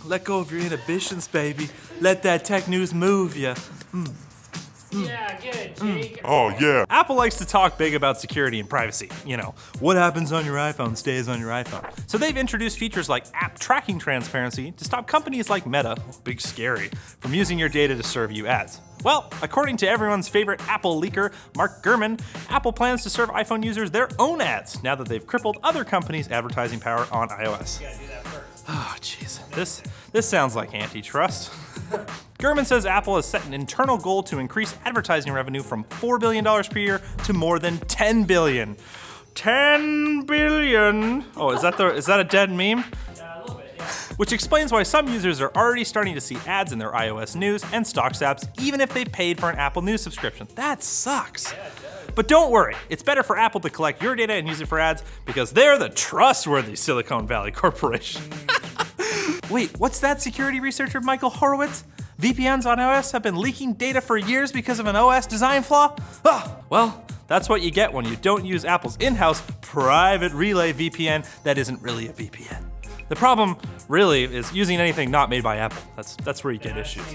Let go of your inhibitions, baby. Let that tech news move ya. Yeah, good, Jake. Oh, yeah. Apple likes to talk big about security and privacy. You know, what happens on your iPhone stays on your iPhone. So they've introduced features like app tracking transparency to stop companies like Meta, big scary, from using your data to serve you ads. Well, according to everyone's favorite Apple leaker, Mark Gurman, Apple plans to serve iPhone users their own ads now that they've crippled other companies' advertising power on iOS. You gotta do that first. Oh, jeez. This sounds like antitrust. Gurman says Apple has set an internal goal to increase advertising revenue from $4 billion per year to more than $10 billion. 10 billion. Oh, is that a dead meme? A little bit, yeah. Which explains why some users are already starting to see ads in their iOS news and stocks apps, even if they paid for an Apple News subscription. That sucks. Yeah, it does. But don't worry, it's better for Apple to collect your data and use it for ads because they're the trustworthy Silicon Valley Corporation. Wait, what's that, security researcher Michael Horowitz? VPNs on OS have been leaking data for years because of an OS design flaw? Ah, well, that's what you get when you don't use Apple's in-house private relay VPN that isn't really a VPN. The problem, really, is using anything not made by Apple. That's where you get issues.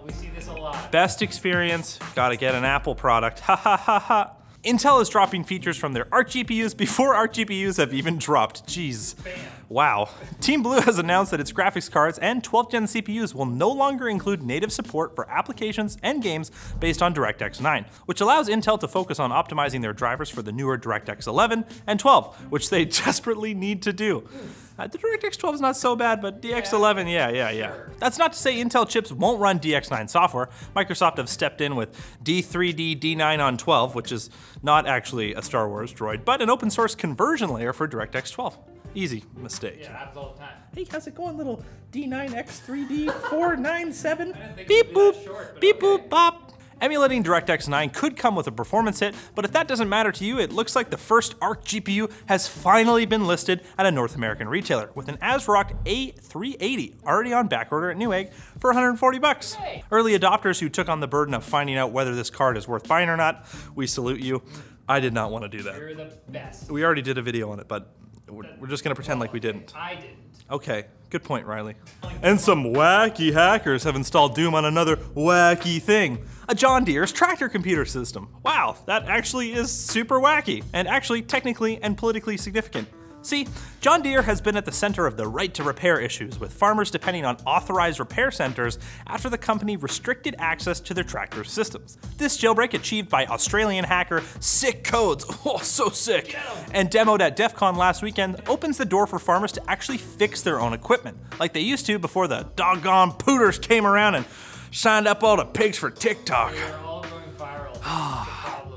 We see this a lot. Best experience, gotta get an Apple product, ha ha ha ha. Intel is dropping features from their Arc GPUs before Arc GPUs have even dropped. Jeez. Bam. Wow. Team Blue has announced that its graphics cards and 12th gen CPUs will no longer include native support for applications and games based on DirectX 9, which allows Intel to focus on optimizing their drivers for the newer DirectX 11 and 12, which they desperately need to do. The DirectX 12 is not so bad, but DX11, yeah. Sure. That's not to say Intel chips won't run DX9 software. Microsoft have stepped in with D3D D9 on 12, which is not actually a Star Wars droid, but an open source conversion layer for DirectX 12. Easy mistake. Yeah, happens all the time. Hey, how's it going, little D9X3D497? think Beep it'd be that boop, short, beep but okay. boop bop. Emulating DirectX 9 could come with a performance hit, but if that doesn't matter to you, it looks like the first Arc GPU has finally been listed at a North American retailer, with an ASRock A380 already on backorder at Newegg for $140. Hey. Early adopters who took on the burden of finding out whether this card is worth buying or not, we salute you. I did not want to do that. You're the best. We already did a video on it, but we're just gonna pretend like we didn't. I didn't. Okay, good point, Riley. And some wacky hackers have installed Doom on another wacky thing. A John Deere's tractor computer system. Wow, that actually is super wacky, and actually technically and politically significant. See, John Deere has been at the center of the right to repair issues, with farmers depending on authorized repair centers after the company restricted access to their tractor systems. This jailbreak, achieved by Australian hacker Sick Codes, oh so sick, and demoed at DEF CON last weekend, opens the door for farmers to actually fix their own equipment, like they used to before the doggone pooters came around and signed up all the pigs for TikTok. We're all going viral.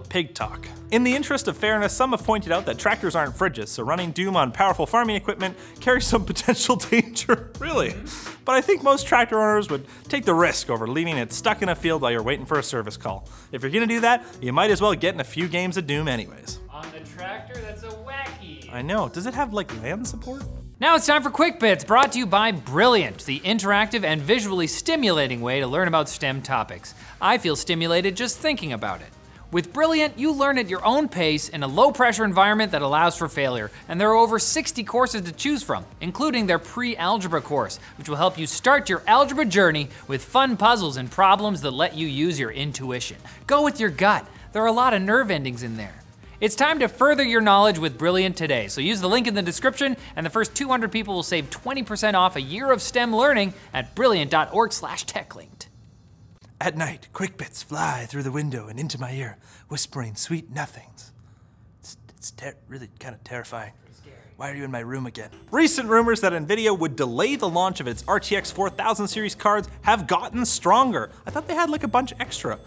Pig talk. In the interest of fairness, some have pointed out that tractors aren't fridges, so running Doom on powerful farming equipment carries some potential danger. Really? But I think most tractor owners would take the risk over leaving it stuck in a field while you're waiting for a service call. If you're gonna do that, you might as well get in a few games of Doom anyways. On the tractor, that's a wacky. I know, does it have like land support? Now it's time for Quick Bits, brought to you by Brilliant, the interactive and visually stimulating way to learn about STEM topics. I feel stimulated just thinking about it. With Brilliant, you learn at your own pace in a low-pressure environment that allows for failure, and there are over 60 courses to choose from, including their pre-algebra course, which will help you start your algebra journey with fun puzzles and problems that let you use your intuition. Go with your gut. There are a lot of nerve endings in there. It's time to further your knowledge with Brilliant today, so use the link in the description, and the first 200 people will save 20% off a year of STEM learning at brilliant.org/techlinked. At night, quick bits fly through the window and into my ear, whispering sweet nothings. It's really kind of terrifying. Why are you in my room again? Recent rumors that Nvidia would delay the launch of its RTX 4000 series cards have gotten stronger. I thought they had like a bunch extra.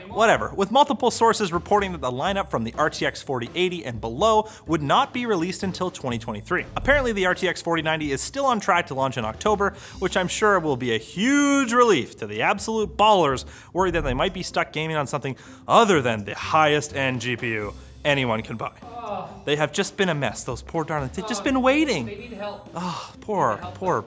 Whatever, with multiple sources reporting that the lineup from the RTX 4080 and below would not be released until 2023. Apparently the RTX 4090 is still on track to launch in October, which I'm sure will be a huge relief to the absolute ballers worried that they might be stuck gaming on something other than the highest end GPU anyone can buy. They have just been a mess, those poor darlings, they've just been waiting. They need help. Oh, poor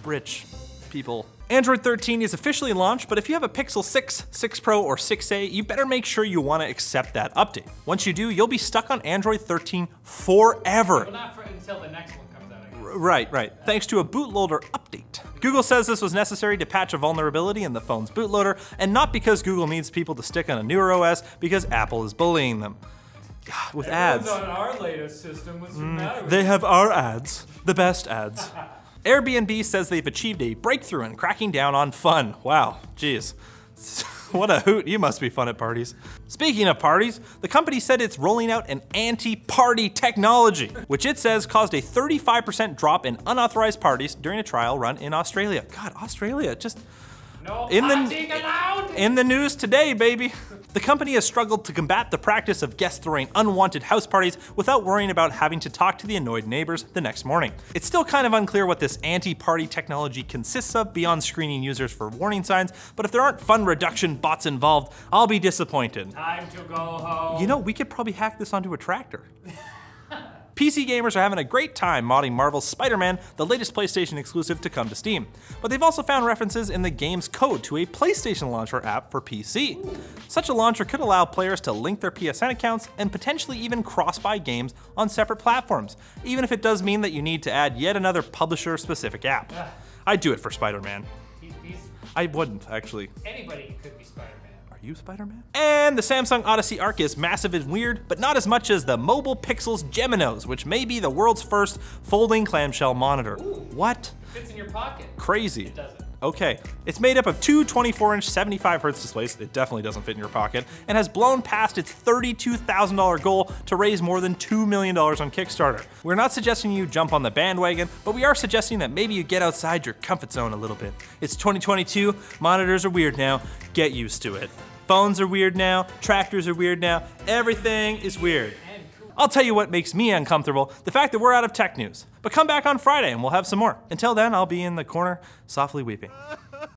rich people. Android 13 is officially launched, but if you have a Pixel 6, 6 Pro, or 6a, you better make sure you want to accept that update. Once you do, you'll be stuck on Android 13 forever. Well, not until the next one comes out, I guess. Right. Thanks to a bootloader update. Google says this was necessary to patch a vulnerability in the phone's bootloader, and not because Google needs people to stick on a newer OS, because Apple is bullying them. With ads. on our latest system. What's the matter with They have our ads. The best ads. Airbnb says they've achieved a breakthrough in cracking down on fun. Wow, geez. What a hoot, you must be fun at parties. Speaking of parties, the company said it's rolling out an anti-party technology, which it says caused a 35% drop in unauthorized parties during a trial run in Australia. God, Australia, just No in partying allowed! in the news today, baby. The company has struggled to combat the practice of guests throwing unwanted house parties without worrying about having to talk to the annoyed neighbors the next morning. It's still kind of unclear what this anti-party technology consists of beyond screening users for warning signs, but if there aren't fun reduction bots involved, I'll be disappointed. Time to go home. You know, we could probably hack this onto a tractor. PC gamers are having a great time modding Marvel's Spider-Man, the latest PlayStation exclusive to come to Steam. But they've also found references in the game's code to a PlayStation Launcher app for PC. Such a launcher could allow players to link their PSN accounts and potentially even cross-buy games on separate platforms, even if it does mean that you need to add yet another publisher-specific app. I'd do it for Spider-Man. I wouldn't, actually. Anybody could be Spider-Man. Are you Spider-Man? And the Samsung Odyssey Arc is massive and weird, but not as much as the Mobile Pixels Geminos, which may be the world's first folding clamshell monitor. Ooh. What? It fits in your pocket. Crazy. It doesn't. Okay, it's made up of two 24-inch 75Hz displays, it definitely doesn't fit in your pocket, and has blown past its $32,000 goal to raise more than $2 million on Kickstarter. We're not suggesting you jump on the bandwagon, but we are suggesting that maybe you get outside your comfort zone a little bit. It's 2022, monitors are weird now, get used to it. Phones are weird now, tractors are weird now, everything is weird. I'll tell you what makes me uncomfortable, the fact that we're out of tech news. But come back on Friday and we'll have some more. Until then, I'll be in the corner softly weeping.